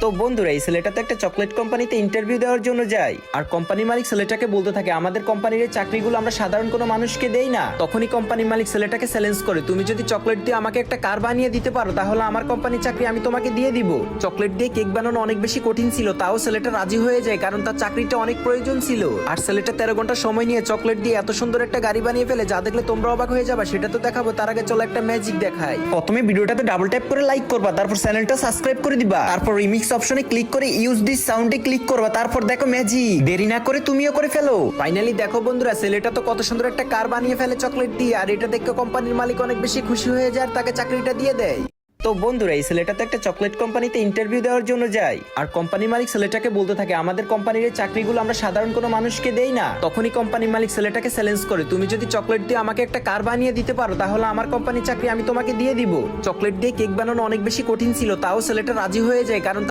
তো বন্ধুরা, এই ছেলেটা তো একটা চকলেট কোম্পানিতে ইন্টারভিউ দেওয়ার জন্য যায়, আর কোম্পানির মালিক ছেলেটাকে বলতে থাকে আমাদের কোম্পানির এই চাকরিগুলো আমরা সাধারণ কোনো মানুষকে দেই না। তখনই কোম্পানির মালিক ছেলেটাকে চ্যালেঞ্জ করে, তুমি যদি চকলেট দিয়ে আমাকে একটা কার বানিয়ে দিতে পারো তাহলে আমার কোম্পানির চাকরি আমি তোমাকে দিয়ে দিব। চকলেট দিয়ে কেক বানানো অনেক বেশি কঠিন ছিল, তাও ছেলেটা রাজি হয়ে যায় কারণ তার চাকরিটা অনেক প্রয়োজন ছিল। আর ছেলেটা 13 ঘন্টা সময় নিয়ে চকলেট দিয়ে এত সুন্দর একটা গাড়ি বানিয়ে ফেলে যা দেখলে তোমরা অবাক হয়ে যাবে। সেটা তো দেখাবো, তার আগে চলো একটা ম্যাজিক দেখাই। প্রথমে ভিডিওটাতে ডাবল ট্যাপ করে লাইক করবা, তারপর চ্যানেলটা সাবস্ক্রাইব করে দিবা, তারপর রিমিক্স অপশনে ক্লিক করে ইউজ দিস সাউন্ডে ক্লিক করবা, তারপর দেখো ম্যাজিক। দেরি না করে তুমিও করে ফেলো। ফাইনালি দেখো বন্ধুরা, ছেলেটা তো কত সুন্দর একটা কার বানিয়ে ফেলে চকলেট দিয়ে, আর এটা দেখে কোম্পানির মালিক অনেক বেশি খুশি হয়ে যায় আর তাকে চাকরিটা দিয়ে দেয়। তো বন্ধুরা, এই ছেলেটা তো একটা চকলেট কোম্পানিতে ইন্টারভিউ দেওয়ার জন্য যায়, আর কোম্পানির মালিক ছেলেটাকে বলতে থাকে আমাদের কোম্পানির এই চাকরিগুলো আমরা সাধারণ কোনো মানুষকে দেই না। তখনই কোম্পানির মালিক ছেলেটাকে চ্যালেঞ্জ করে, তুমি যদি চকলেট দিয়ে আমাকে একটা কার বানিয়ে দিতে পারো তাহলে আমার কোম্পানির চাকরি আমি তোমাকে দিয়ে দিব। চকলেট দিয়ে কেক বানানো অনেক বেশি কঠিন ছিল, তাও ছেলেটা রাজি হয়ে যায় কারণ